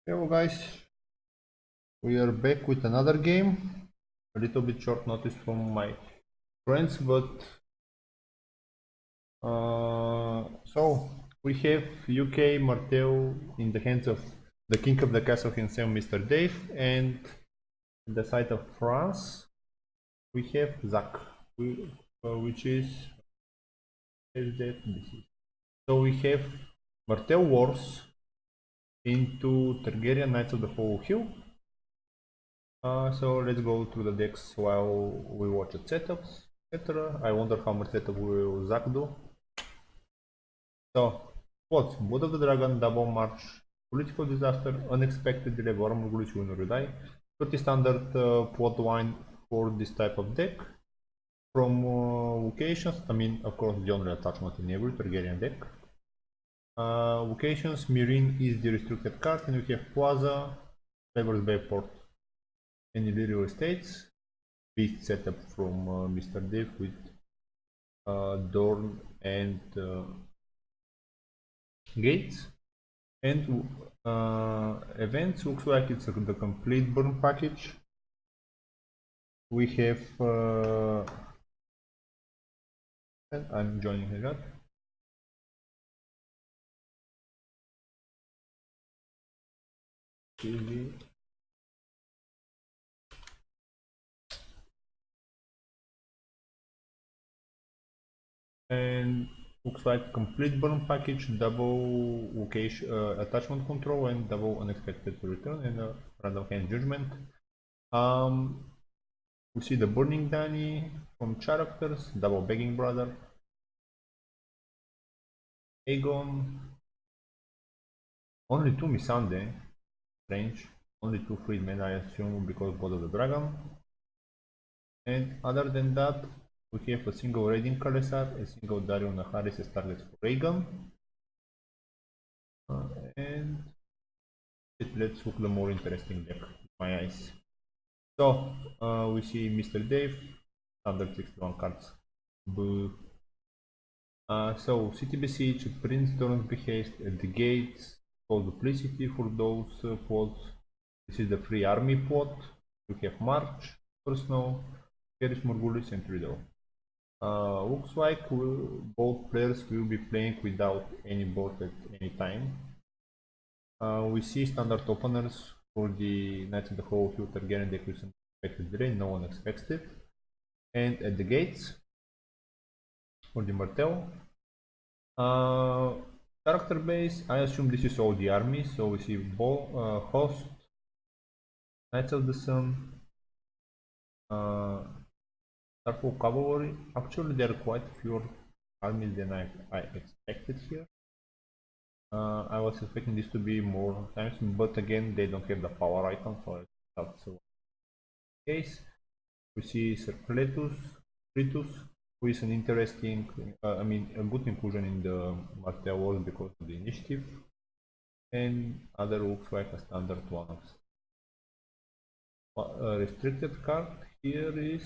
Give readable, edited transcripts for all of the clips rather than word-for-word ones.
Hello guys, we are back with another game. A little bit short notice from my friends, but so we have UK Martell in the hands of the king of the castle himself, Mr. Dave, and on the side of France we have Zack, which is that so we have Martell Wars into Targaryen Knights of the Hollow Hill. So let's go through the decks while we watch the setups, etc. I wonder how much setup will Zack do. So, what's Blood of the Dragon, Double March, Political Disaster, Unexpected Delay, Warm Glitch, Win or Die. Pretty standard plot line for this type of deck. From locations, I mean, of course, the only attachment in every Targaryen deck. Locations, Meereen is the restricted card, and we have Plaza, Flavors Bayport, and Illyrio Estates. Beast setup from Mr. Dave with Dorn and Gates. And events looks like it's the complete burn package. We have and I'm joining here. TV. And looks like complete burn package, double location attachment control, and double unexpected return, and a random hand judgment. We see the burning Danny from characters, double begging brother, Aegon, only two Missandei, strange, only two freedmen I assume because Blood of the Dragon. And other than that, we have a single Raiding Khalesar, a single Dario Naharis as targets for Aegon. And let's look the more interesting deck with my eyes. So we see Mr. Dave, standard 61 cards. Boo. So City Besiege, Prince Dorn's Haste at the gates, called Duplicity for those plots. This is the free army plot. We have March, Snow, Kerish Morgulis and Riddle. Looks like both players will be playing without any board at any time. We see standard openers for the Knights of the Hollow Hill Targaryen deck with unexpected delay, no one expects it. And at the gates for the Martell. Character base, I assume this is all the army, so we see Host, Knights of the Sun, Starfall Cavalry. Actually, there are quite fewer armies than I expected here. I was expecting this to be more times, but again, they don't have the power icon, so that's the case. We see Circletus, Fritus, who is an interesting, I mean, a good inclusion in the Martell Wars because of the initiative, and other looks like a standard one. A restricted card here is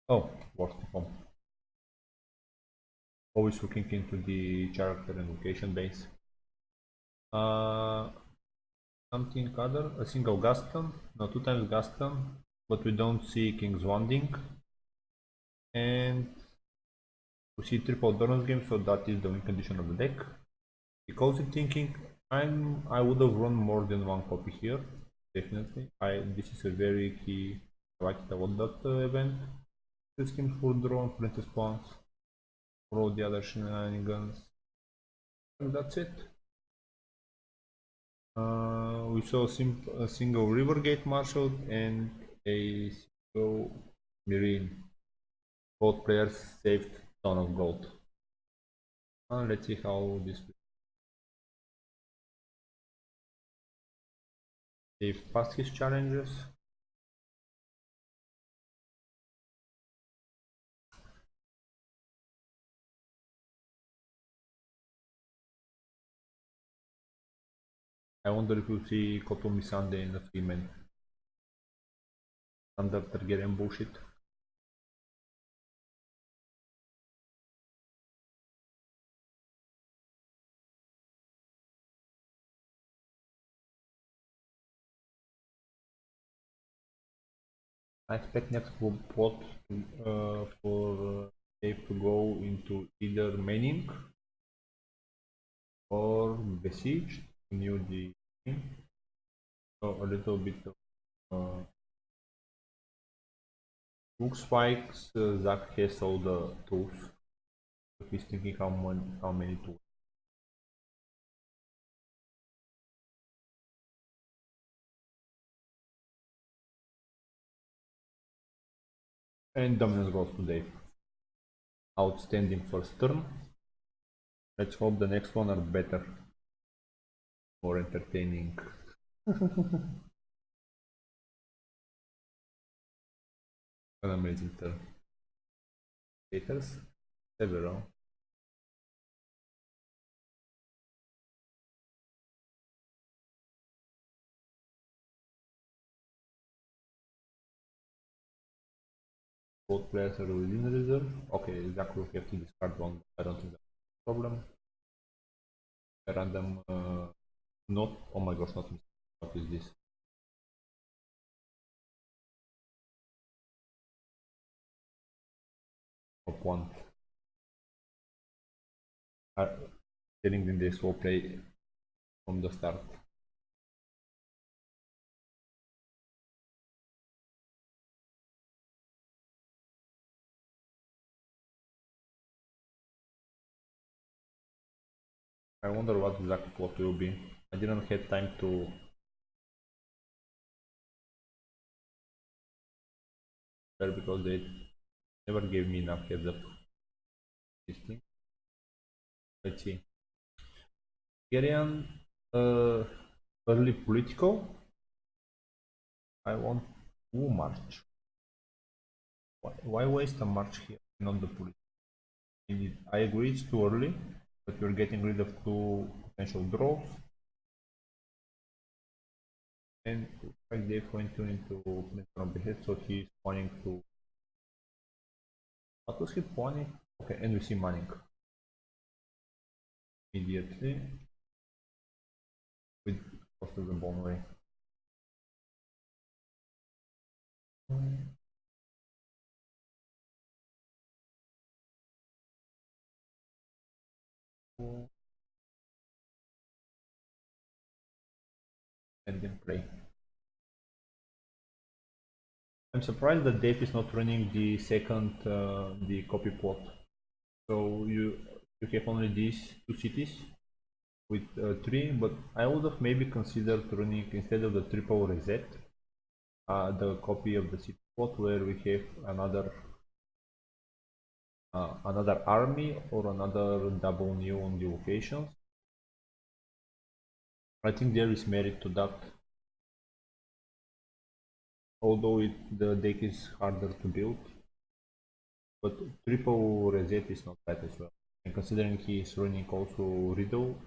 Worst Home. Always looking into the character and location base. Something other, a single Gaston, no, two times Gaston, but we don't see King's Landing. And we see triple Doran's game, so that is the win condition of the deck. Because I'm thinking I would have run more than one copy here, definitely. This is a very key. I like it a lot, that event. The schemes for draw and princess pawns, for all the other shenanigans. And that's it. We saw a single Rivergate Marshal and a single Marine. Both players saved ton of gold. Let's see how this Dave passed his challenges. I wonder if we'll see Kotomi Sunday in the Freeman under Targaryen bullshit. I expect next plot for Dave to go into either Manning or Besieged, new the so a little bit of hook spikes. Zack has all the tools. He's thinking how many tools. And dominance goes to Dave. Outstanding first turn. Let's hope the next one are better. More entertaining. An amazing turn. Haters? Several. Both players are within reserve. Okay, Zack will have to discard one, but I don't think that's a problem. A random not. Oh my gosh, not. What is this? Top one. Telling them this will play from the start. I wonder what exactly plot will be. I didn't have time to prepare because they never gave me enough heads up. This thing. Let's see. Targaryen, early political. I want two march. Why waste a march here? Not the political. I agree it's too early, but we're getting rid of two potential draws. And like they went into from behead, so he's wanting to. What was he wanting? Okay, and we see Manning immediately with cost of the bone way. And then play. I'm surprised that Dave is not running the second, the copy plot. So you have only these two cities with three, but I would have maybe considered running instead of the triple reset, the copy of the city plot where we have another army or another double new on the locations. I think there is merit to that, although the deck is harder to build. But triple reset is not bad as well. And considering he is running also Riddle,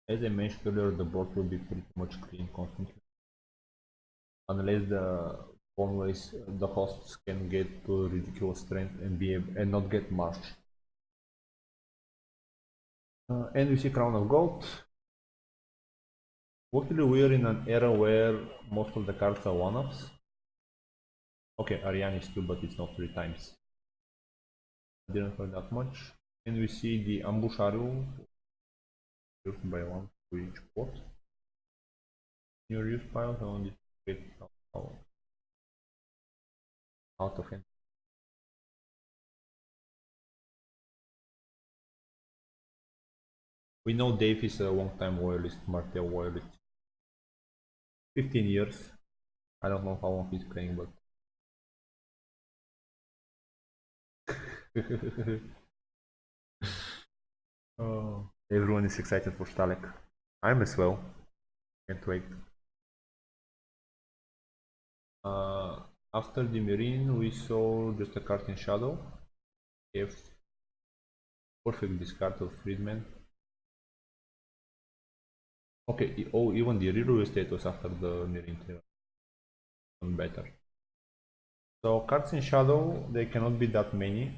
as I mentioned earlier, the board will be pretty much clean constantly. Unless the hosts can get to ridiculous strength and not get marched. And we see Crown of Gold. Luckily we are in an era where most of the cards are one-offs. Okay, Ariane is 2, but it's not 3 times. I didn't hear that much. And we see the Ambush Arrow by 1 to each port. Your use piles on this out of hand. We know Dave is a long-time loyalist, Martell loyalist. 15 years. I don't know how long he's playing, but oh, everyone is excited for Stalek. I'm as well. Can't wait. After the Marine, we saw just a card in Shadow. Have perfect discard of Freedman. Okay, oh, even the real estate was after the Marine. Better. So cards in Shadow, they cannot be that many.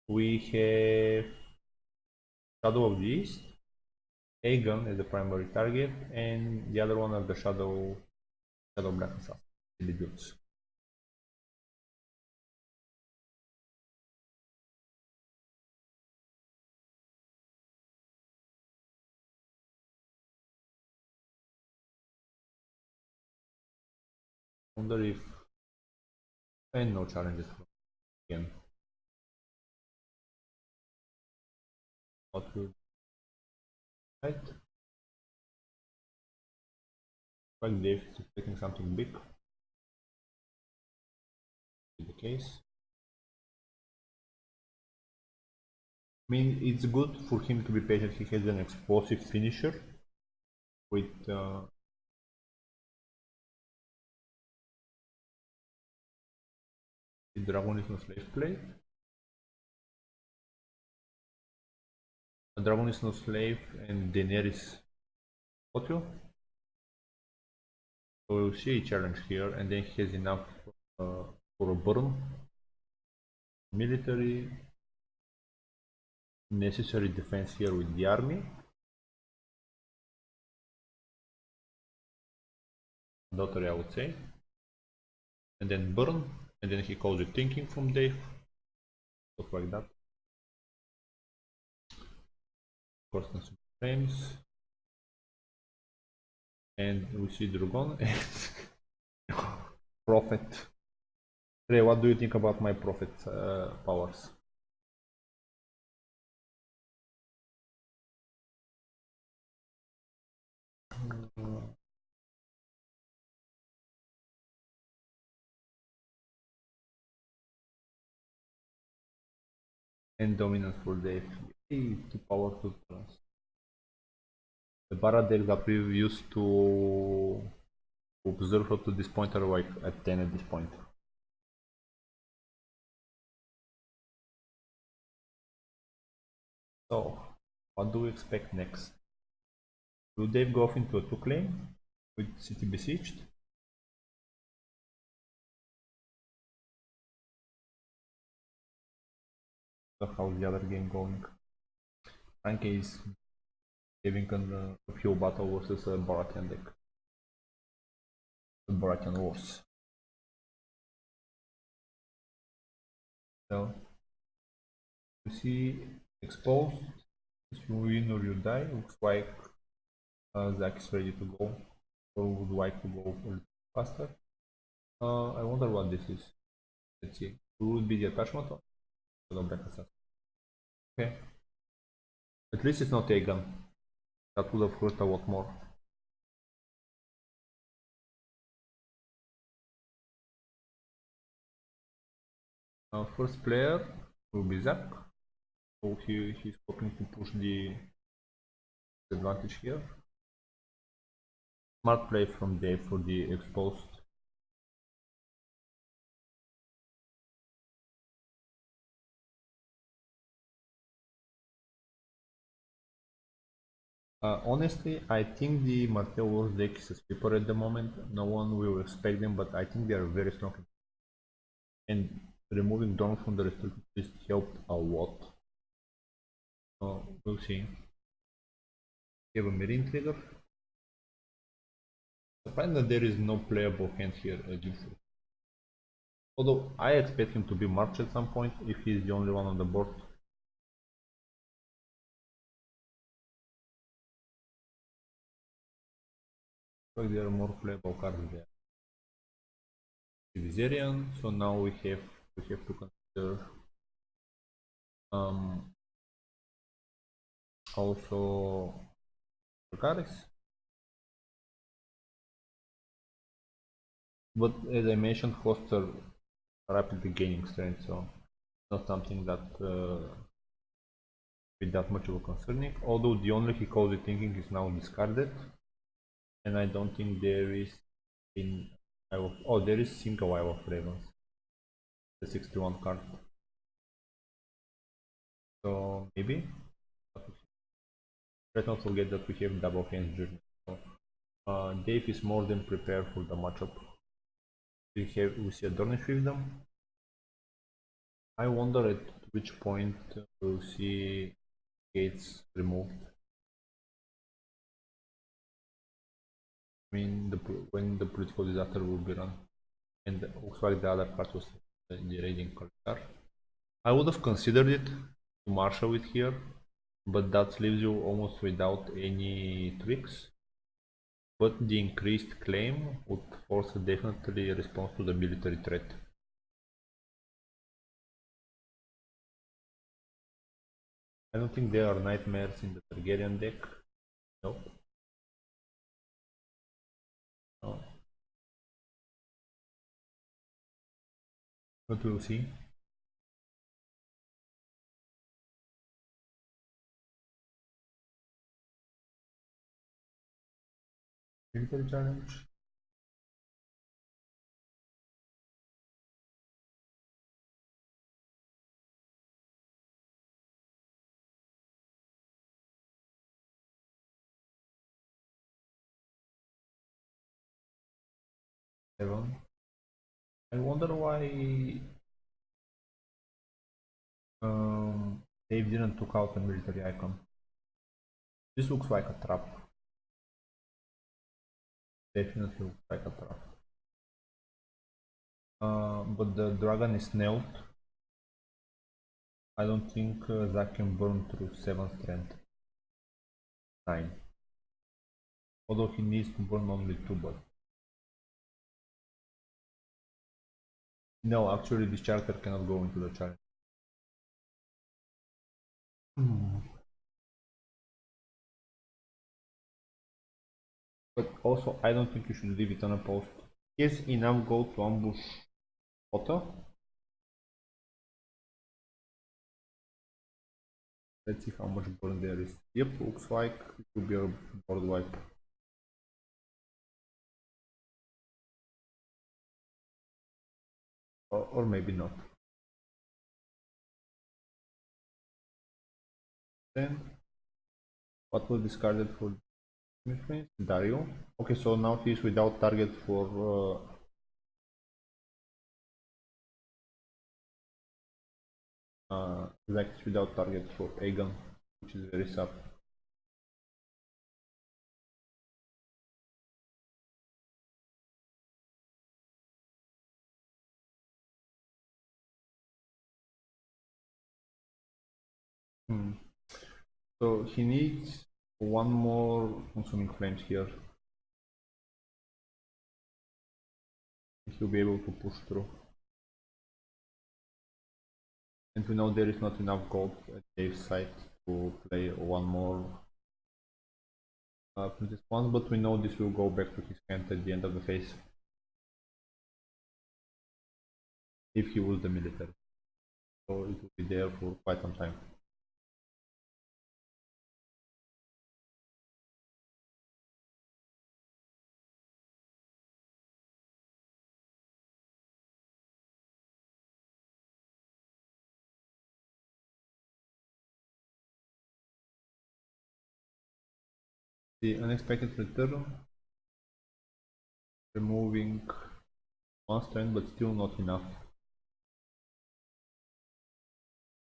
We have Shadow of the East, Aegon as the primary target, and the other one are the Shadow Shadow Black Assassin. Debuts. Wonder if and no challenges from again. What will right? Like Dave is expecting something big. In the case. I mean, it's good for him to be patient. He has an explosive finisher with the Dragon is no slave play. A Dragon is no slave and Daenerys Otio. So we'll see a challenge here, and then he has enough for a burn. Military. Necessary defense here with the army. Daughter, I would say. And then burn, and then he calls it thinking from Dave. Stuff like that. Of course, consume frames. And we see Dragon and Prophet. Ray, what do you think about my Prophet powers? And dominance for Dave. Too powerful turns. The Baradel that we used to observe up to this point are like at 10 at this point. So, what do we expect next? Will Dave go off into a 2 claim with city besieged? How's the other game going? Frankie is having a few battle versus a Baratheon deck. The Baratheon Wars. So, you see exposed, you win or you die. Looks like Zack is ready to go, or would like to go a little faster. I wonder what this is. Let's see. Who would be the attachment of the Black Assassin? Okay. At least it's not Aegon. That would have hurt a lot more. First player will be Zack. So he's hoping to push the advantage here. Smart play from Dave for the exposed. Honestly, I think the Martell Wars deck is a sleeper at the moment. No one will expect them, but I think they are very strong. And removing Dawn from the restricted list helped a lot. We'll see. We have a Marine Trigger. I find that there is no playable hand here as usual. Although I expect him to be March at some point if he is the only one on the board. But there are more playable cards there. Viserion, so now we have to consider also Dracarys. But as I mentioned, hosts are rapidly gaining strength, so not something that with that much of a concerning. Although the only he calls it thinking is now discarded, and I don't think there is in there is single Isle of Ravens, the 61 card. So maybe. Let's not forget that we have double hands journey. So, Dave is more than prepared for the matchup. We see a Dornish Wisdom. I wonder at which point we'll see gates removed. I mean, when the political disaster will be run, and looks like the other part was the raiding culture. I would have considered it to marshal it here, but that leaves you almost without any tricks. But the increased claim would force a definitely response to the military threat. I don't think there are nightmares in the Targaryen deck. Nope. No. But we'll see. Military challenge. Seven. I wonder why Dave didn't took out a military icon. This looks like a trap. Definitely looks like a trap. But the dragon is nailed. I don't think Zack can burn through 7 strength. 9. Although he needs to burn only 2, but... No, actually this character cannot go into the challenge. But also, I don't think you should leave it on a post. He has enough gold to ambush Otto. Let's see how much burn there is. Yep, looks like it will be a board wipe. Or maybe not. Then, what was discarded for Dario? Okay, so now he's without target for Zack is without target for Aegon, which is very sad. So he needs one more consuming flames here. He'll be able to push through. And we know there is not enough gold at Dave's side to play one more Princess once, but we know this will go back to his hand at the end of the phase. If he was the military. So it will be there for quite some time. The unexpected return, removing one strand, but still not enough.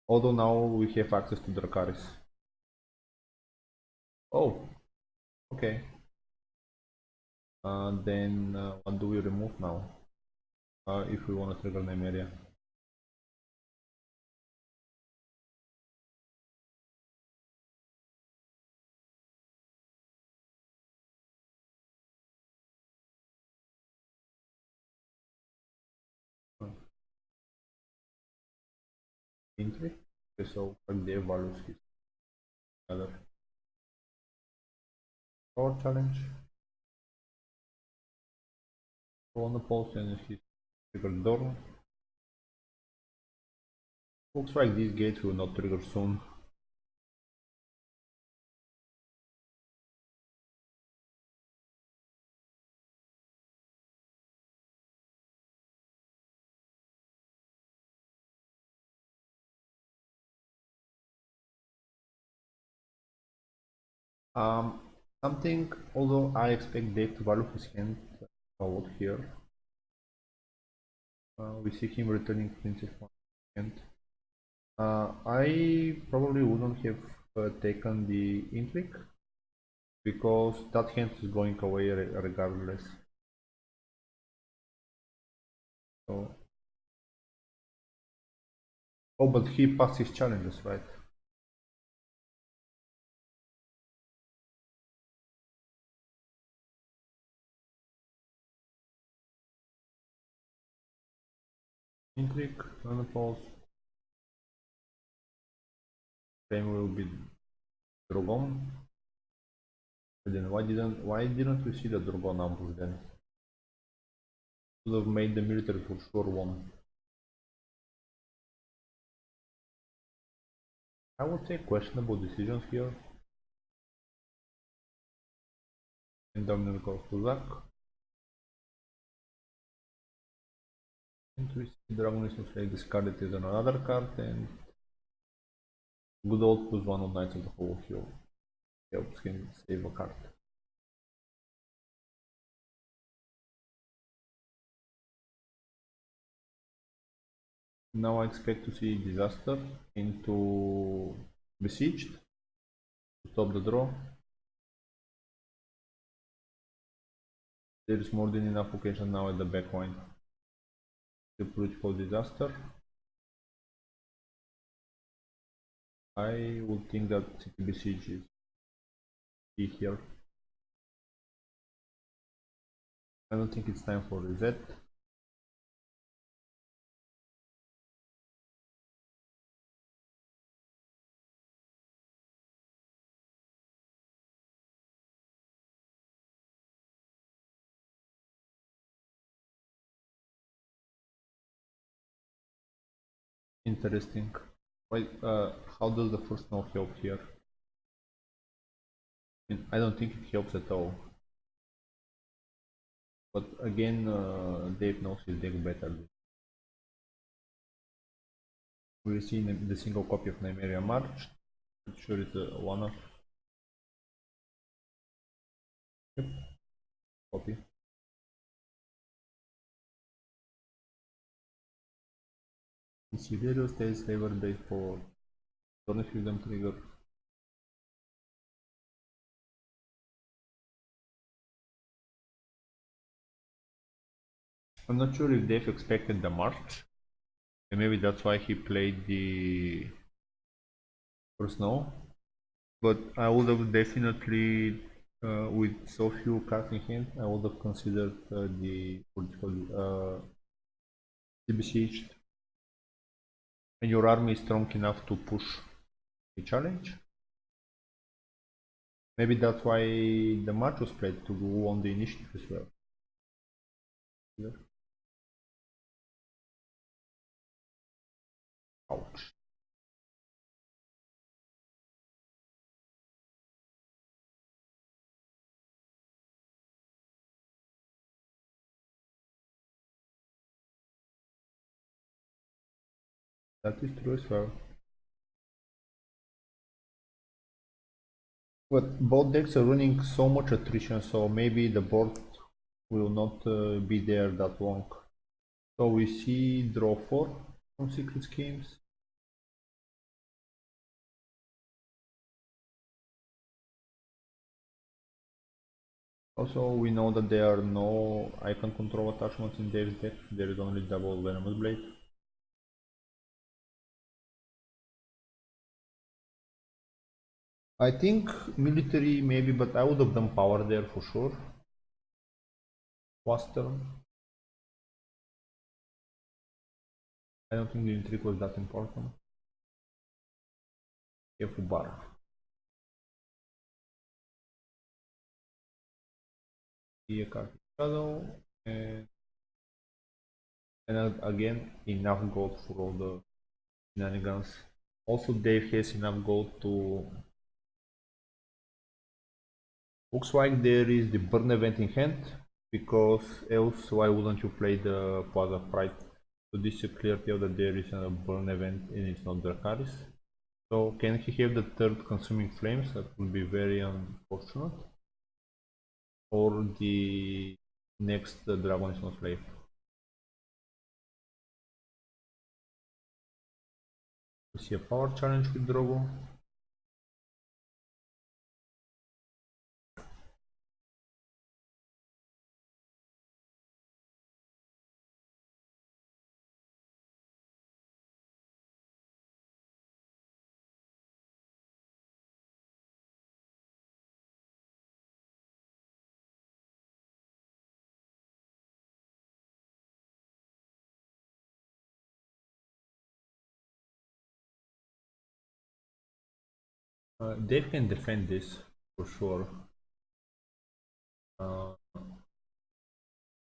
Although now we have access to Dracarys. Oh, okay. Then what do we remove now? If we want to trigger Nymeria. Intrigue? Okay, so Pagdev values his other power challenge. Go on the post and his trigger door. Looks like these gates will not trigger soon. Something, although I expect Dave to value his hand a lot here. We see him returning Princess hand. I probably wouldn't have taken the intrigue. because that hand is going away regardless. So, oh, but he passed his challenges, right? Intrigue, menopause. Same will be Drogon. But then why didn't we see the Drogon ambush then? Would have made the military for sure one. I would say questionable decisions here. And dominant goes to Zack. And we see Dragon is like discarded is another card, and good old plus one on Knights of the Hollow Hill helps him save a card. Now I expect to see Disaster into Besieged to stop the draw. There is more than enough occasion now at the back line to political disaster. I would think that City Besiege is key here. I don't think it's time for reset. Interesting. Why, how does the first snow help here? I don't think it helps at all. But again, Dave knows his deck better. We'll see the single copy of Nymeria March. I'm sure it's a one-off. Yep. Copy. Sidereal stays favor base for Tornifusum trigger. I'm not sure if Dave expected the March. And maybe that's why he played the first snow. But I would have definitely, with so few cards in hand, I would have considered the besieged. And your army is strong enough to push the challenge. Maybe that's why the match was played to go on the initiative as well. Yeah. Ouch. That is true as well. But both decks are running so much attrition, so maybe the board will not be there that long. So we see draw 4 from Secret Schemes. Also, we know that there are no icon control attachments in Dave's deck. There is only double Venomous Blade. I think military maybe, but I would have done power there for sure. Faster. I don't think the intrigue was that important. F-bar. Here card shadow and again enough gold for all the shenanigans. Also Dave has enough gold to... Looks like there is the burn event in hand, because else why wouldn't you play the Plaza Pride? So this is a clear tell that there is a burn event and it's not Dracarys. So can he have the third consuming flames? That would be very unfortunate. Or the next dragon is not slave. We see a power challenge with Drogo. Dave can defend this for sure.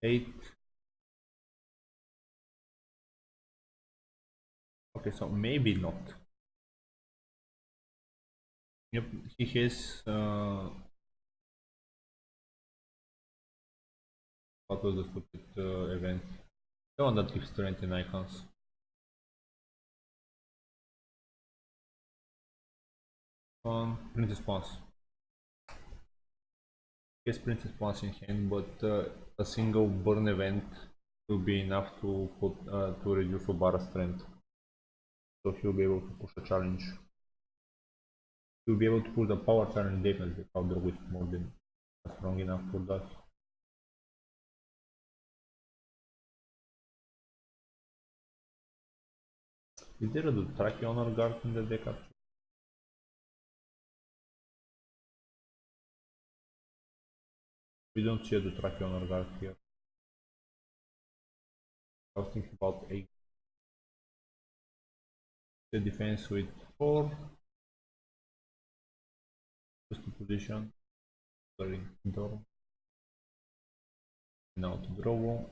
8. Okay, so maybe not. Yep, he has. What was the stupid event? The one that gives strength in icons. Princess Pawns. Yes, Princess Pawns in hand, but a single burn event will be enough to put to reduce Obara's strength. So he'll be able to push a challenge. He'll be able to push the power challenge definitely. Powder with more than strong enough for that. Is there a Dothraki honor guard in the deck actually? We don't see a Dothraki honor guard here. I was thinking about 8. The defense with 4. Just to position. Sorry, door. Now to draw.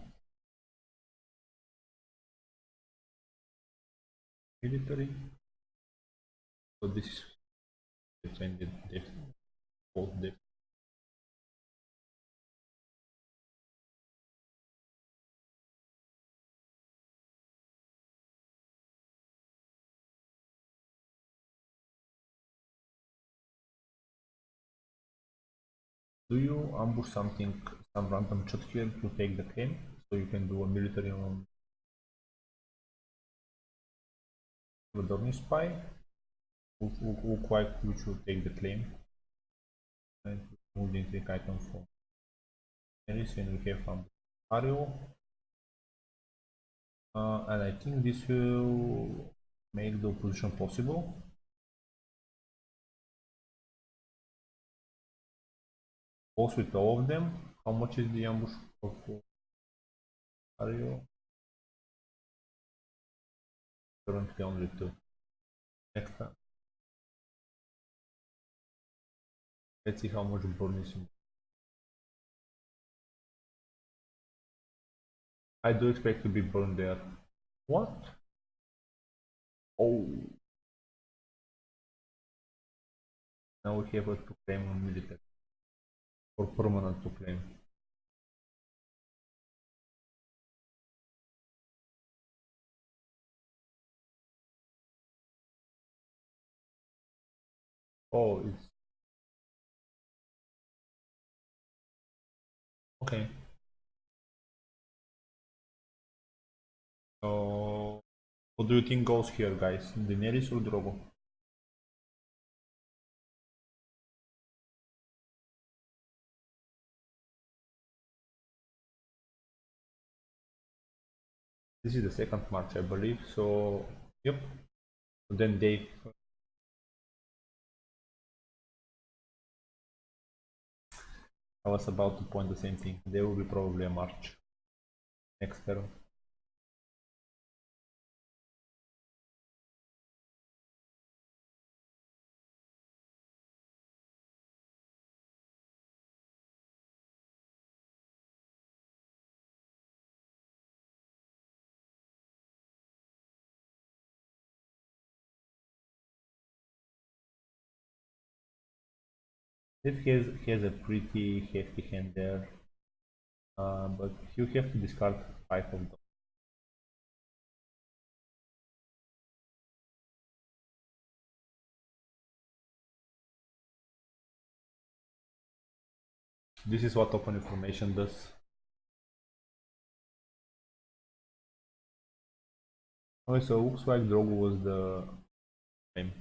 Military. So this is defended both depth. Do you ambush something, some random shot here to take the claim? So you can do a military on the Dornish spy, which will take the claim, and move the intake icon for Eris, and we have Ario. And I think this will make the opposition possible. Both with all of them. How much is the ambush of Ario? Currently only 2. Next time. Let's see how much burn is in. I do expect to be burned there. What? Oh. Now we have a to claim on military. Or permanent to claim. Oh, it's okay. So, what do you think goes here, guys? Daenerys or Drogo? This is the second match, I believe. So, yep. Then Dave. I was about to point the same thing. There will be probably a march next turn. Dave has a pretty hefty hand there, but you have to discard 5 of them. This is what open information does. Okay, so looks like Drogo was the same.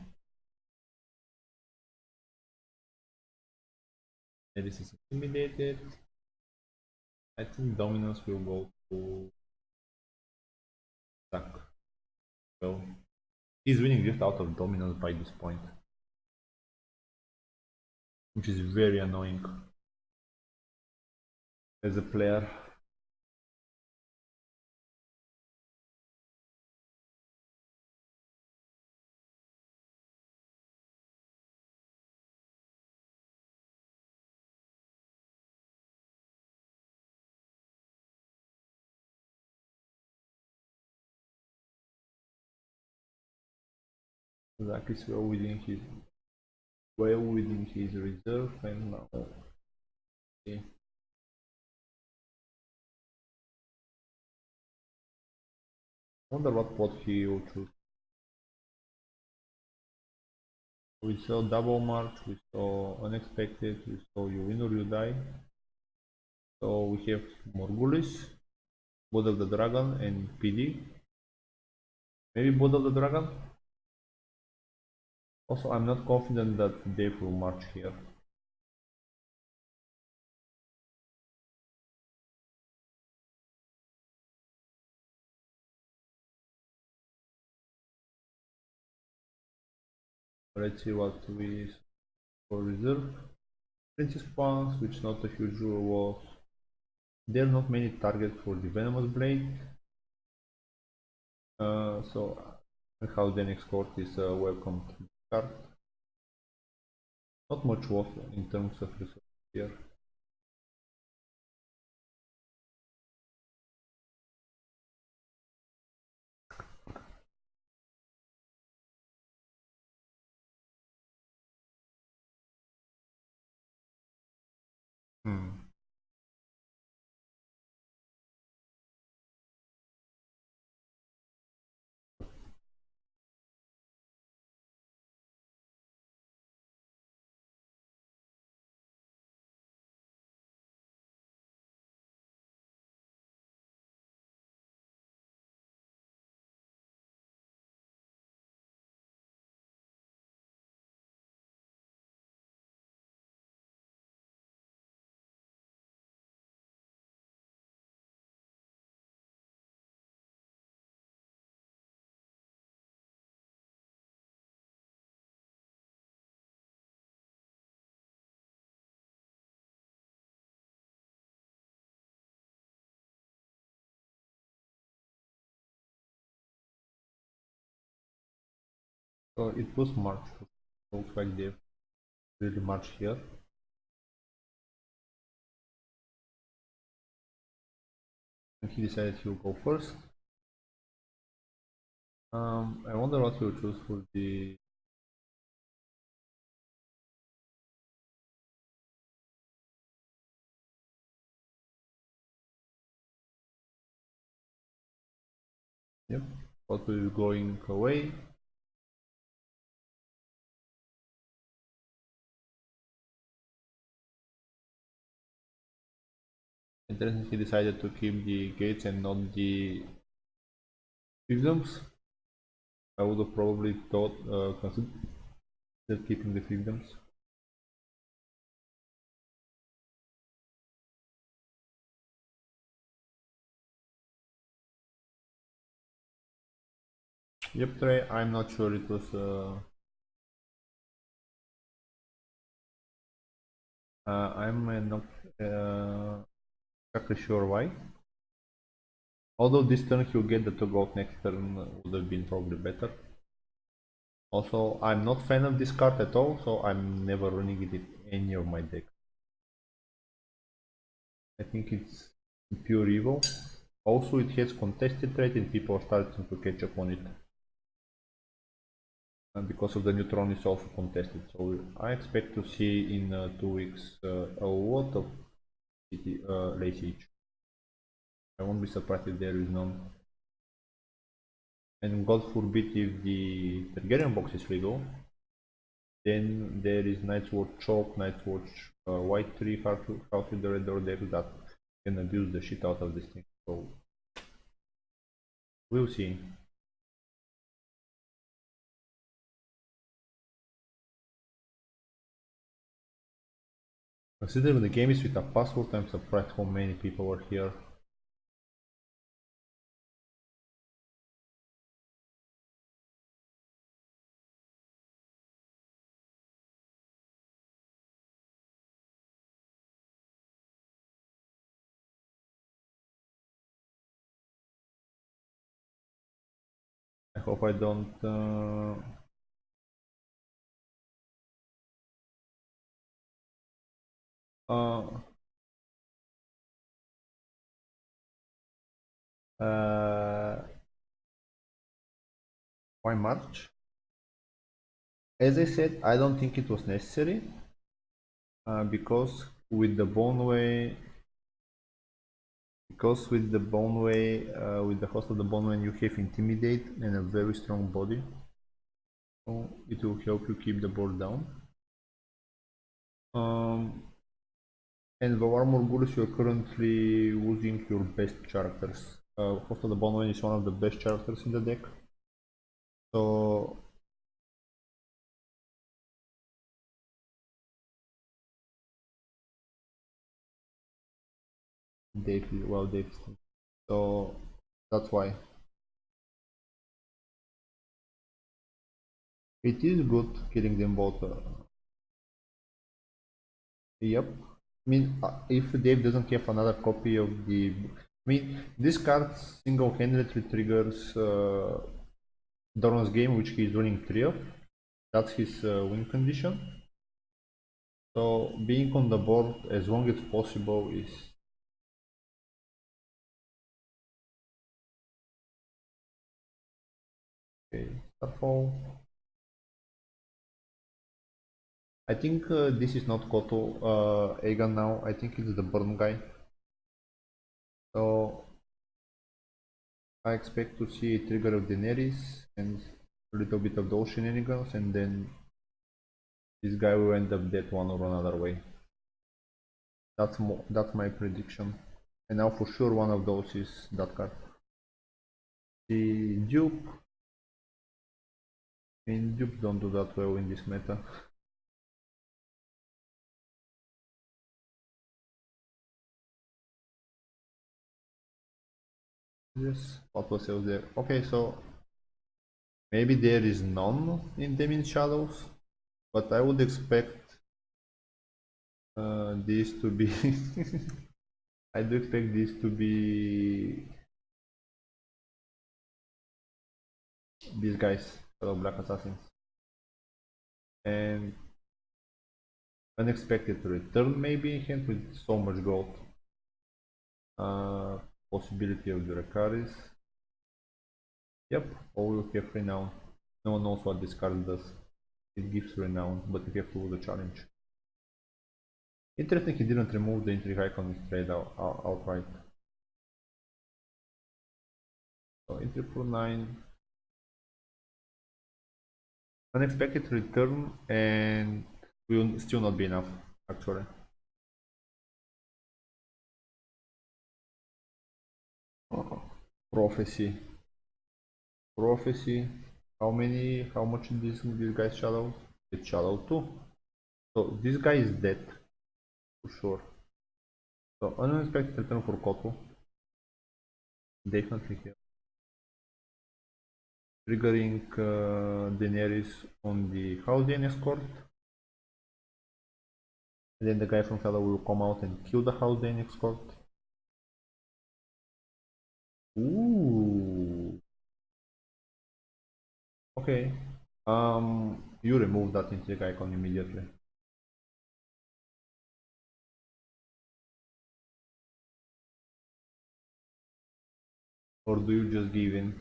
This is intimidated. I think dominance will go to Zack. So he's winning just out of dominance by this point, which is very annoying as a player. Zack is well within his reserve, and now okay. Wonder what pot he will choose. We saw double march, we saw unexpected, we saw you win or you die. So we have Morgulis, Blood of the Dragon, and PD. Maybe Blood of the Dragon? Also, I'm not confident that Dave will march here. Let's see what we for reserve. Princess Pawns, which not a huge rule was. There are not many targets for the Venomous Blade. So how the next court is welcome to the card. Not much worth in terms of resources here. Hmm. So it was March. Looks like they really March here. And he decided he will go first. I wonder what he will choose for the. Yep. What will be going away. Interesting, he decided to keep the gates and not the fiefdoms. I would have probably thought considered keeping the fiefdoms. Yep, Trey, I'm not sure it was. I'm not exactly sure why. Although this turn he'll get the 2 gold next turn would have been probably better. Also, I'm not fan of this card at all, so I'm never running it in any of my decks. I think it's pure evil. Also, it has contested trade and people are starting to catch up on it. And because of the neutron is also contested, so I expect to see in 2 weeks a lot of late siege. I won't be surprised if there is none. And God forbid if the Targaryen box is legal, then there is Night's Watch Chalk, Night's Watch White Tree, Half with the Red Door deck that can abuse the shit out of this thing. So we'll see. Considering the game is with a password, I'm surprised how many people are here. I hope I don't uh, uh, why March? As I said, I don't think it was necessary because with the Boneway, with the host of the Boneway, you have Intimidate and a very strong body, so it will help you keep the board down. And the Armor Gurus, you're currently losing your best characters. Host of the Boneway is one of the best characters in the deck, so Dave, well, Dave, so that's why. It is good killing them both. Yep. I mean, if Dave doesn't have another copy of the... I mean, this card single-handedly triggers Doran's game, which he is running 3 of. That's his win condition. So, being on the board as long as possible is... Okay, Starfall. I think this is not Koto Aegon now, I think it's the Burn guy. So, I expect to see a trigger of Daenerys and a little bit of those shenanigans, and then this guy will end up dead one or another way. That's my prediction. And now for sure one of those is that card. The dupe. I mean, dupes don't do that well in this meta. Yes, what was else there? Okay, so maybe there is none in them in shadows, but I would expect this to be. I do expect this to be these guys, fellow Black Assassins, and unexpected return maybe hint with so much gold. Possibility of the Dracarys. Yep, all you have renown. No one knows what this card does. It gives renown, but you have to lose the challenge. Interesting he didn't remove the intrigue icon straight outright. So intrigue for 9. Unexpected return and will still not be enough actually. Prophecy. Prophecy. How much this guy's shadow? It's shadow too. So this guy is dead for sure. So unexpected return for Koto. Definitely here. Triggering Daenerys on the Haldean escort. And then the guy from Fellow will come out and kill the Haldean escort. Ooh. Okay. You remove that intrigue icon immediately. Or do you just give in?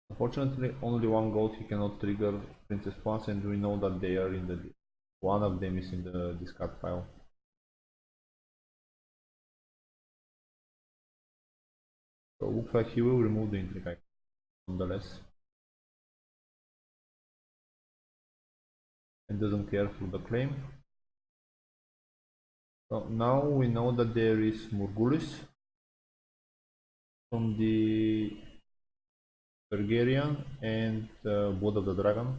Unfortunately, only one gold he cannot trigger Princess once, and we know that they are in the... One of them is in the discard pile. So looks like he will remove the intrigue icon, nonetheless. And doesn't care for the claim. So now we know that there is Morgulis from the Targaryen and Blood of the Dragon.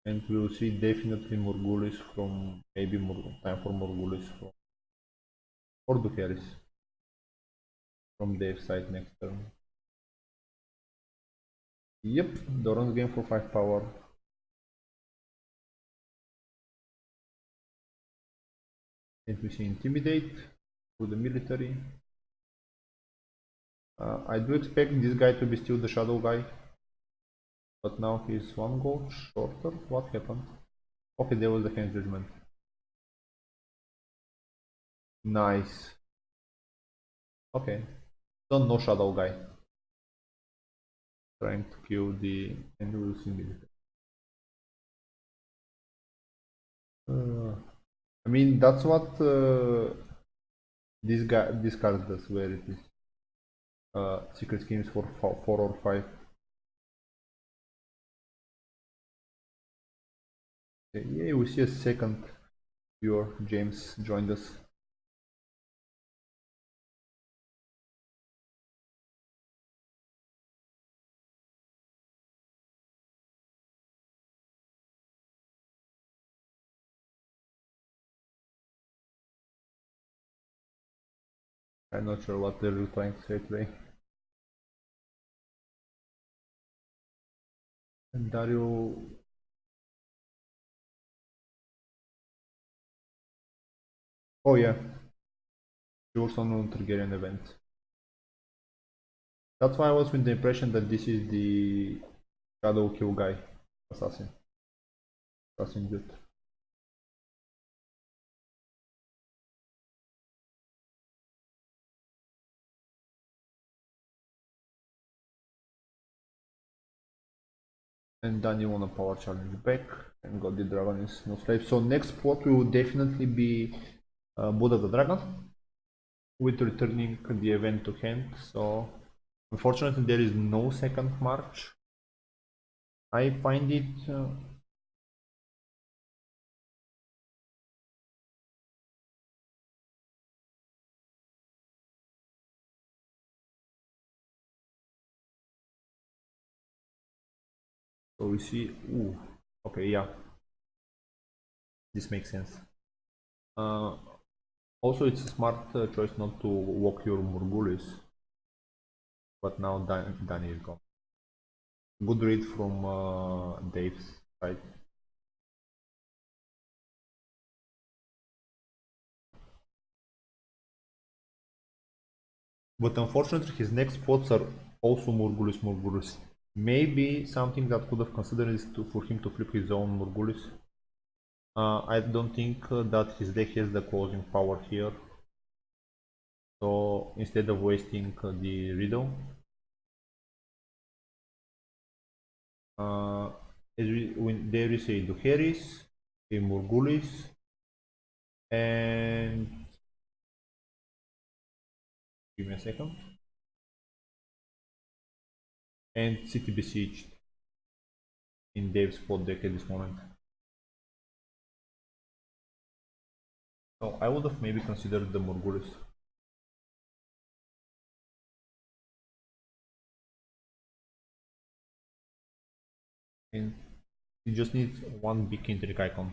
And we will see definitely Morgulis from... maybe time for Morgulis from... or Ducaris from their side next turn. Yep, Doran's game for 5 power. And we see Intimidate for the military. I do expect this guy to be still the shadow guy. But now he's 1 gold shorter. What happened? Okay, there was the hand judgment. Nice. Okay. So no shadow guy. trying to kill the and we'll see I mean that's what this card does, where it is secret schemes for 4 or 5. Okay, yeah, we see a second viewer. James joined us. I'm not sure what they're trying to say today. And Dario. Oh yeah, he was on Targaryen event. That's why I was with the impression that this is the shadow kill guy, assassin. Assassin dude. And then you want a power challenge back and got the dragon is no slave. So next spot will definitely be Buddha the Dragon with returning the event to hand. So unfortunately there is no second march. I find it so we see okay, yeah, this makes sense. Also it's a smart choice not to walk your Murgulis, but now Danny is gone. Good read from Dave's side. But unfortunately his next spots are also Murgulis. Maybe something that could have considered is for him to flip his own Murgulis. I don't think that his deck has the closing power here. So instead of wasting the Riddle, when there is a Duheris, a Murgulis, and give me a second, and City Besieged in Dave's spot deck at this moment. So I would have maybe considered the Murgulis. And he just needs one big intrigue icon.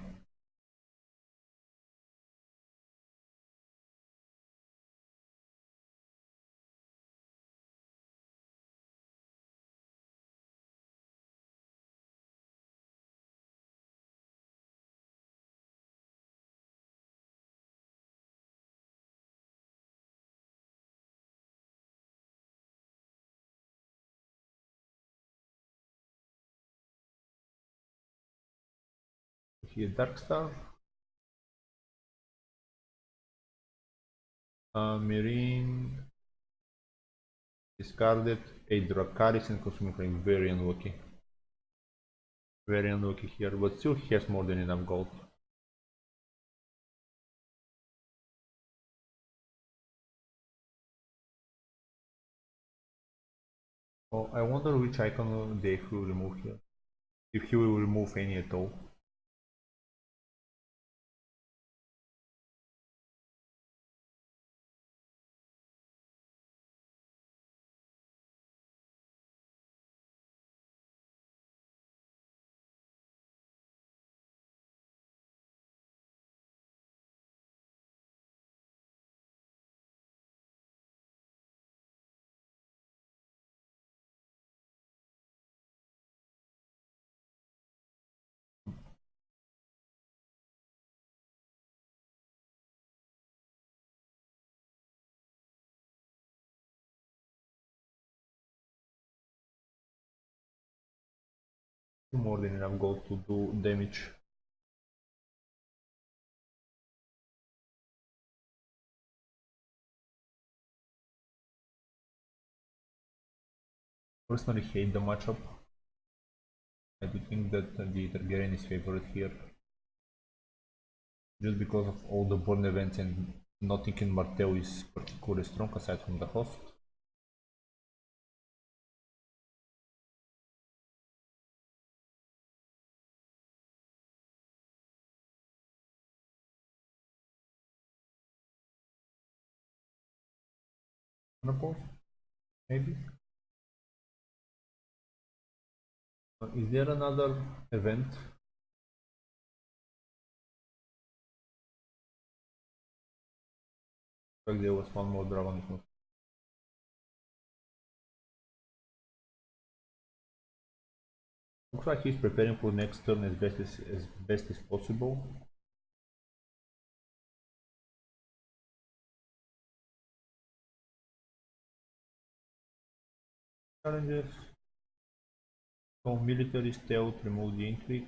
Here Darkstar, Marine, discarded, a Dracarys and Consuming Flame, very unlucky. Very unlucky here, but still he has more than enough gold. Oh, I wonder which icon Dave will remove here. If he will remove any at all. More than enough gold to do damage. Personally hate the matchup. I do think that the Targaryen is favored here. Just because of all the born events and nothing in Martell is particularly strong aside from the host. Pause, maybe? Is there another event? Like there was one more dragon. Looks like he's preparing for next turn as best as possible. Challenges. So military stealth, remove the intrigue.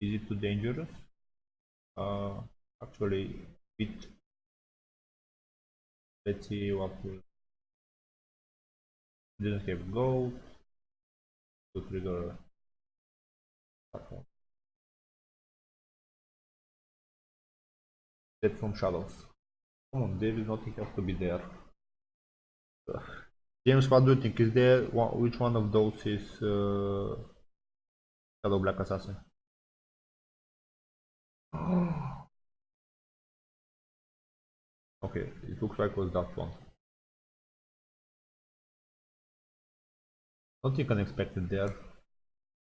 Is it too dangerous? Actually, it. Let's see what we didn't have gold to trigger that one. Dead from shadows. Come on, there is nothing else to be there. James, what do you think? Is there which one of those is Shadow Black Assassin? Okay, it looks like it was that one. Nothing unexpected there,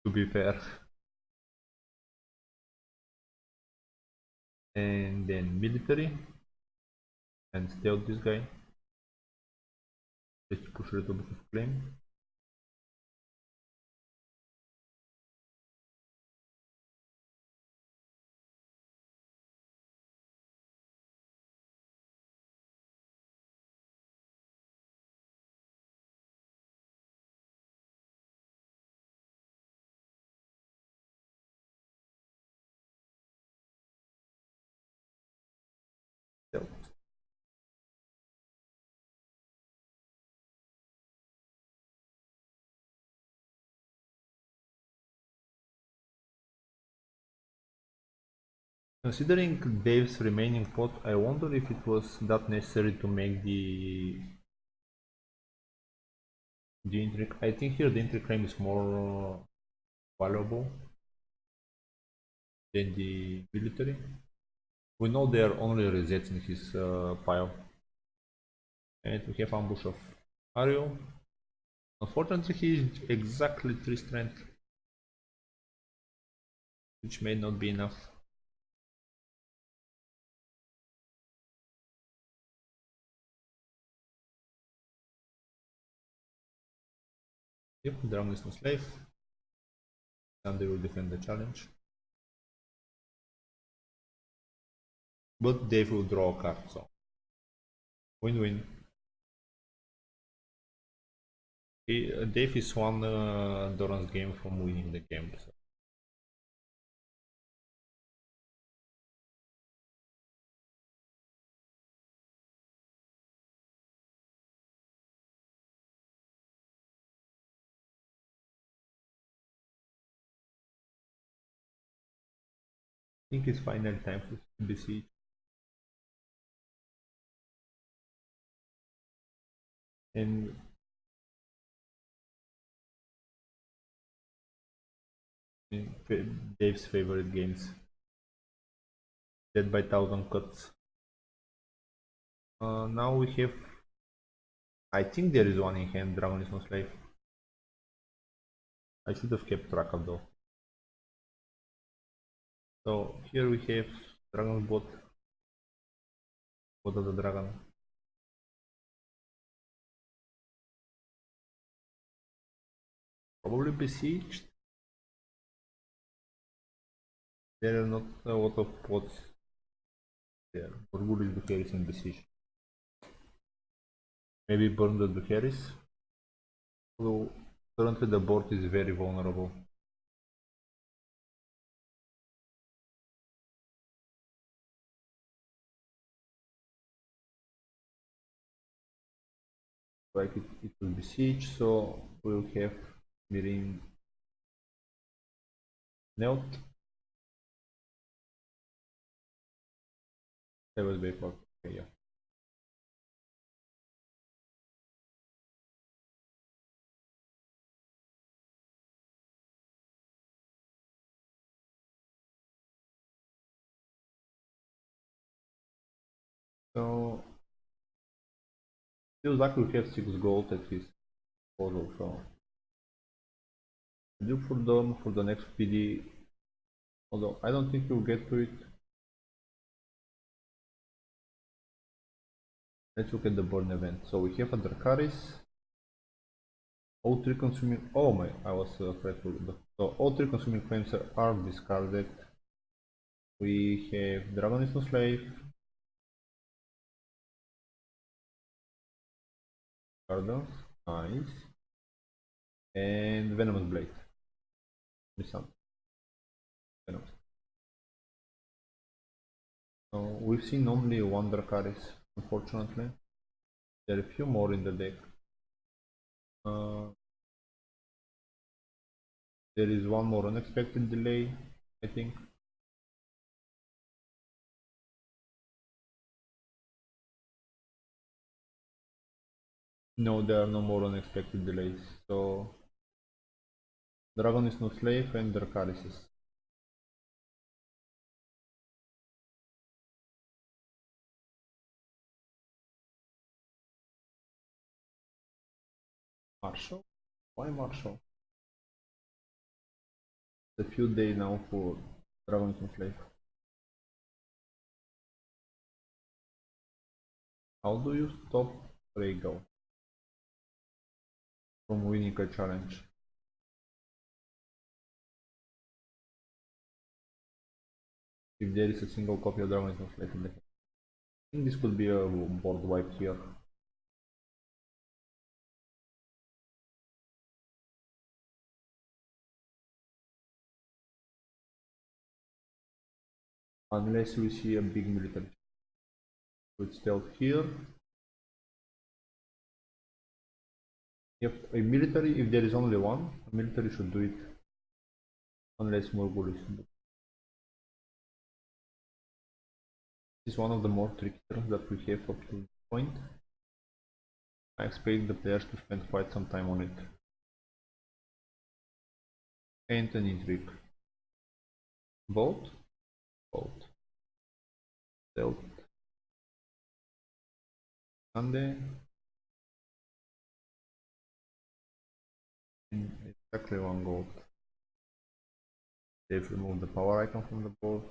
to be fair. And then military and stealth this guy. Let's push a little bit of flame. Stealth. Considering Dave's remaining pot, I wonder if it was that necessary to make the intrigue. I think here the intrigue claim is more valuable than the military. We know there are only resets in his pile. And we have ambush of Ariel. Unfortunately, he is exactly 3 strength, which may not be enough. Yep, Dragon is no slave. And they will defend the challenge. But Dave will draw a card, so win-win. Dave is one Doran's game from winning the game. So. I think it's final time for besiege. And Dave's favorite games. Dead by 1000 cuts. Now we have. I think there is one in hand. Dragon is no slave. I should have kept track of those. So here we have Dragon's bot. Bot of the dragon. Probably besieged. There are not a lot of pots there. Burgul is Bucharest and besiege. Maybe burn the Bucharest. Although currently the board is very vulnerable. like it will be siege, so we'll have Mirin Neut. That was backward. Okay, yeah. So still Zack will have 6 gold at his disposal, so look for them for the next PD. Although I don't think we'll get to it. Let's look at the burn event. So we have a Dracarys. All 3 consuming. Oh my, I was afraid for the. So all 3 consuming flames are discarded. We have Dragon is no slave. Gardens, nice. And Venomous Blade. Listen, Venomous. So we've seen only one Dracarys, unfortunately. There are a few more in the deck. There is one more unexpected delay, I think. No, there are no more unexpected delays. So Dragon is no slave and Dracarys is. Marshall? Why Marshall? It's a few days now for Dragon is no slave. How do you stop Regal from winning a challenge? If there is a single copy of Dragon is no slave in the game. I think this could be a board wipe here. Unless we see a big military with stealth here. If a military, if there is only one, a military should do it. Unless Morgul is. This is one of the more trickier that we have up to this point. I expect the players to spend quite some time on it. And an intrigue. Both? Both. Stealth. Sunday. Exactly 1 gold. They've removed the power icon from the board.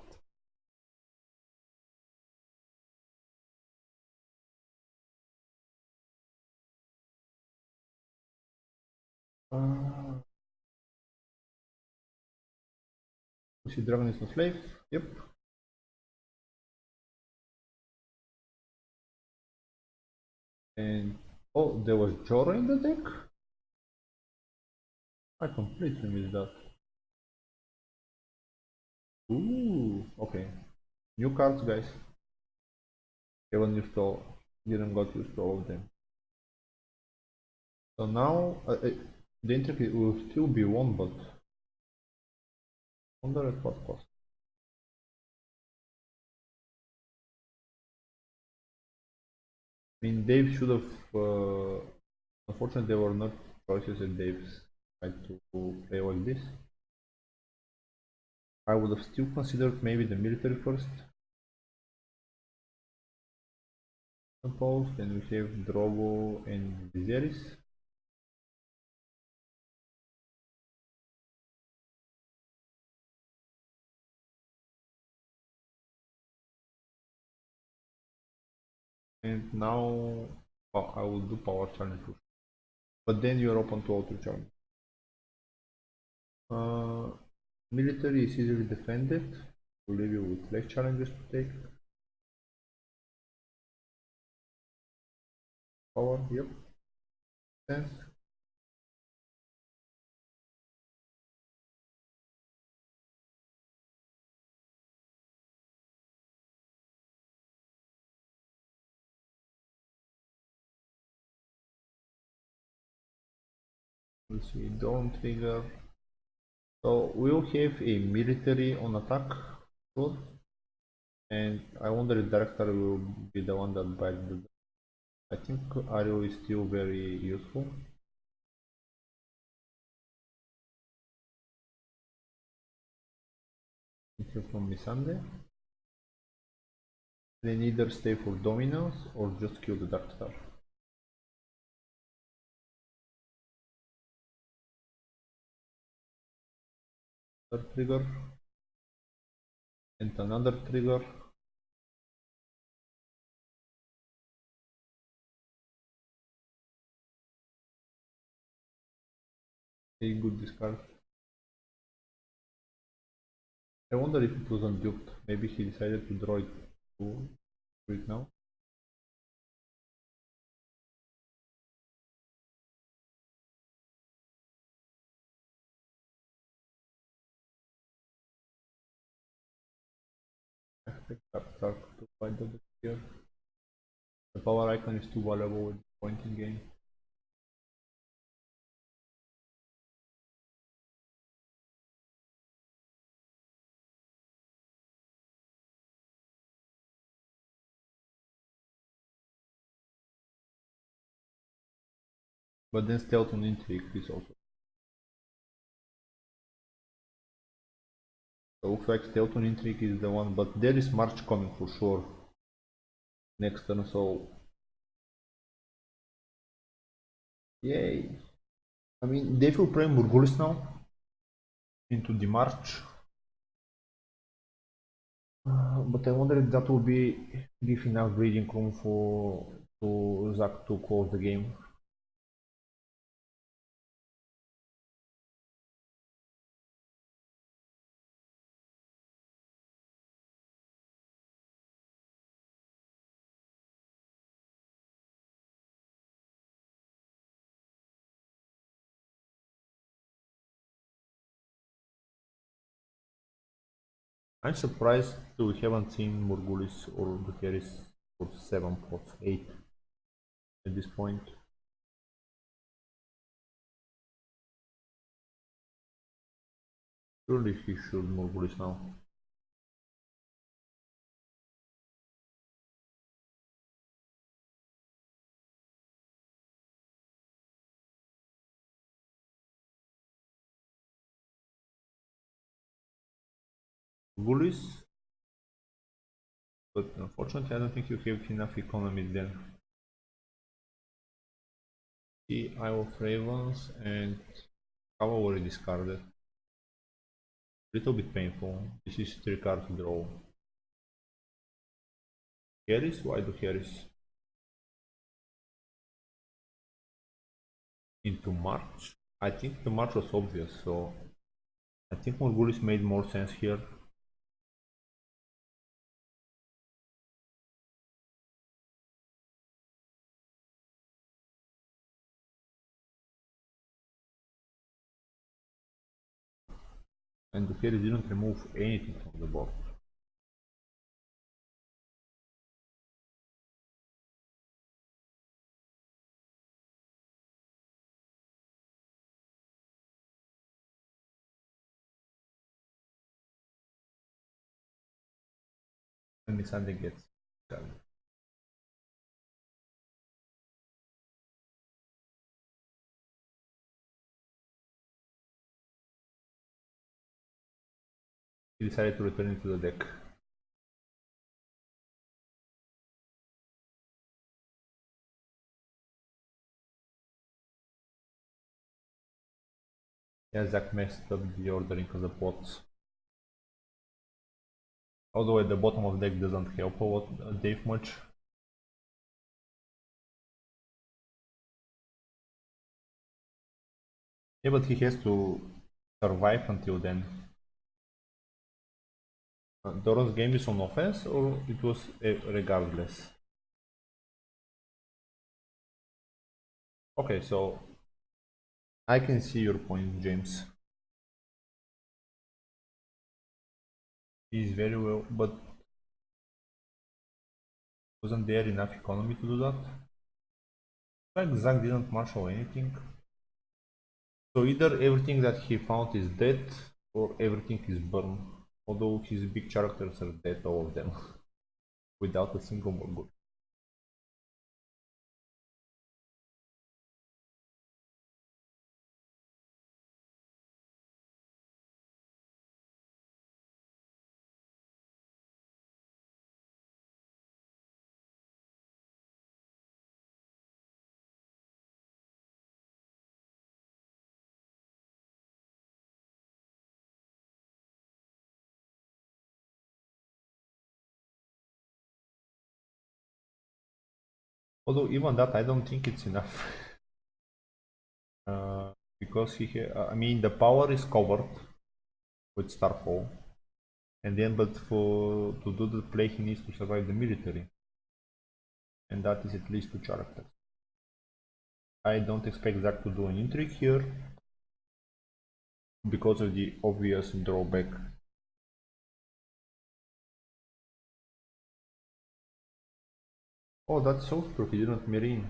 We see Dragon is no slave. Yep. And oh, there was Jorah in the deck? I completely missed that. Ooh, okay. New cards, guys. Haven't used all, didn't got used to all of them. So now the intrigue will still be won, but wonder at what cost. I mean, Dave should have. Unfortunately, there were not choices that Dave's tried to play like this. I would have still considered maybe the military first. Suppose then we have Drogo and Viserys. And now I will do power challenge push. But then you are open to auto challenge. Military is easily defended. Will leave you with less challenges to take. Power, yep. Sense. We'll see drone trigger. So we'll have a military on attack, sure. And I wonder if director will be the one that buys the. I think Ario is still very useful. Here from Missandei. Then either stay for dominance or just kill the Dark Star. Third trigger. And another trigger. A good discard. I wonder if it wasn't duped. Maybe he decided to draw it to it now. I expect Dark to fight the here. The power icon is too valuable with pointing game. But then stealth on intrigue is also. So looks like stealth on intrigue is the one, but there is March coming for sure next turn, so yay. I mean they will play Murgulis now into the March. But I wonder if that will give enough breathing room for to Zack to close the game. I'm surprised that we haven't seen Murgulis or Bucheris for 7 pots, 8 at this point. Surely he should Murgulis now. Murgulis, but unfortunately I don't think you have enough economy then. The Eye of Ravens and Cavalry discarded. Little bit painful. This is 3 cards draw. Harris? Why do Harris? Into March? I think the March was obvious, so I think Morgulis made more sense here. And Harris didn't remove anything from the board. And Missandei gets done. He decided to return it to the deck. Yeah, Zack messed up the ordering of the pots. Although at the bottom of the deck doesn't help a lot, Dave much. Yeah, but he has to survive until then. Doron's game is on offense, or it was regardless? Okay, so I can see your point, James. He's very well, but wasn't there enough economy to do that? Like Zack didn't marshal anything. So either everything that he found is dead or everything is burned. Although his big characters are dead, all of them, without a single more good. Although even that, I don't think it's enough. Because I mean, the power is covered with Starfall, and then but for to do the play, he needs to survive the military, and that is at least two characters. I don't expect Zack to do an intrigue here because of the obvious drawback. Oh, that's so true. He didn't marine.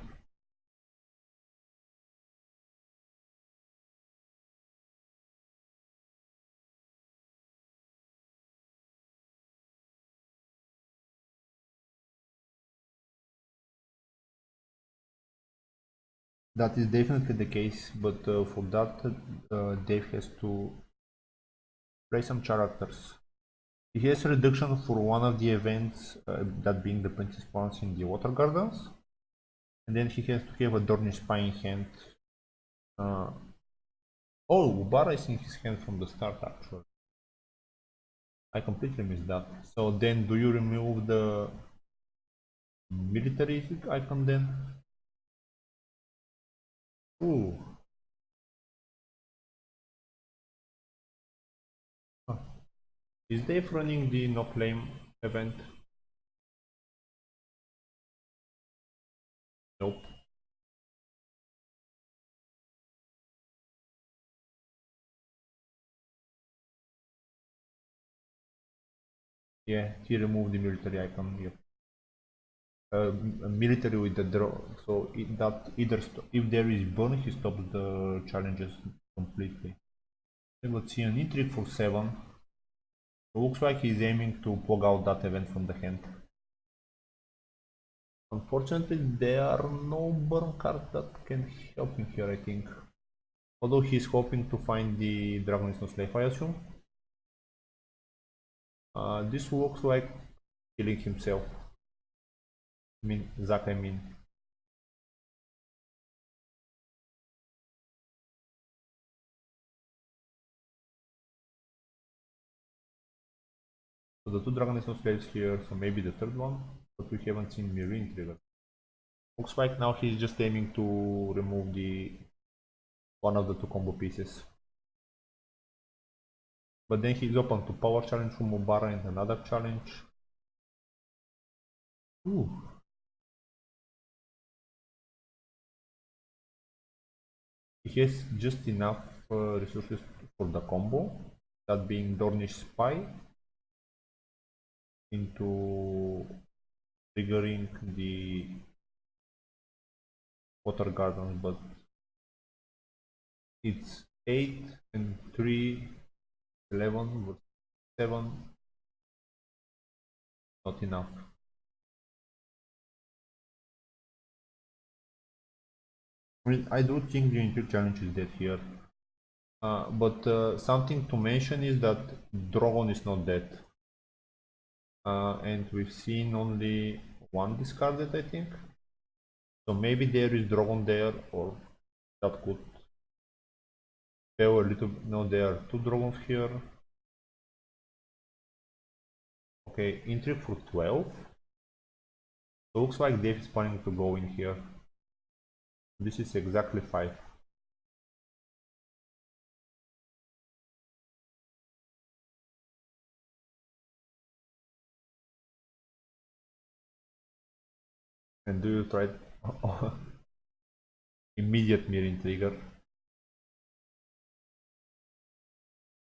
That is definitely the case, but for that, Dave has to play some characters. He has reduction for one of the events, that being the Princess Pawns in the Water Gardens, and then he has to have a Dornish Spy in hand. Uh, oh, Ubara is in his hand from the start, actually. I completely missed that. So then, do you remove the military icon then? Ooh. Huh. Is Dave running the no claim event? Nope. Yeah, he removed the military icon. Yep. Military with the draw. So that either if there is burn, he stops the challenges completely. Okay, let's see an intrigue for 7. Looks like he's aiming to plug out that event from the hand. Unfortunately, there are no burn cards that can help him here, I think. Although he's hoping to find the Dragon is no slave, I assume. This looks like killing himself. I mean, Zack, I mean. So the two Dragon is no slaves here, so maybe the third one, but we haven't seen Marine trigger. Looks like now he's just aiming to remove the one of the two combo pieces. But then he's open to power challenge from Mubara and another challenge. Ooh. He has just enough resources for the combo, that being Dornish Spy into triggering the Water Gardens, but it's 8 and 3, 11, but 7, not enough. I mean, I do think the intrigue challenge is dead here. But something to mention is that Drogon is not dead. And we've seen only one discarded, I think. So maybe there is Drogon there, or that could fail a little. No, there are two Dragons here. Okay, intrigue for 12. So looks like Dave is planning to go in here. This is exactly 5. And do you try immediate mirroring trigger?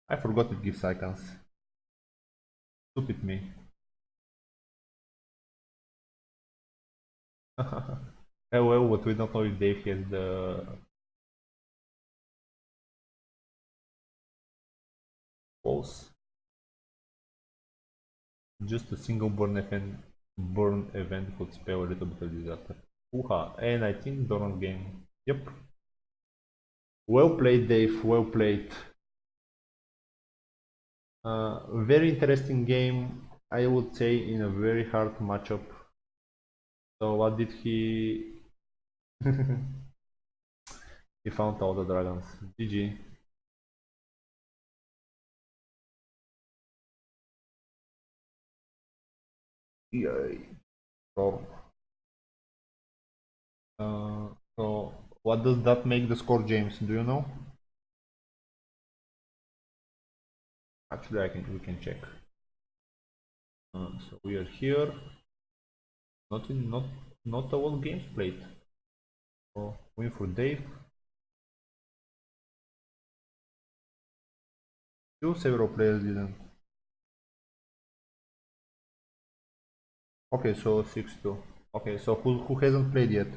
I forgot it gives icons. Stupid me. Oh well, but we don't know if Dave has Just a single burn event could spell a little bit of disaster. Hoo-ha. And I think Donald game. Yep. Well played, Dave. Well played. Very interesting game. I would say in a very hard matchup. So what did he? He found all the dragons. GG. Yay. So, so what does that make the score, James? Do you know? Actually, we can check. So we are here. Not all games played. So win for Dave. Several players didn't. Okay, so 6-2. Okay, so who hasn't played yet?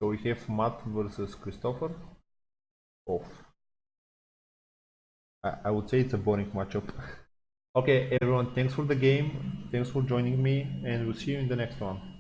So we have Matt versus Christopher. Off. I would say it's a boring matchup. Okay, everyone, thanks for the game. Thanks for joining me, and we'll see you in the next one.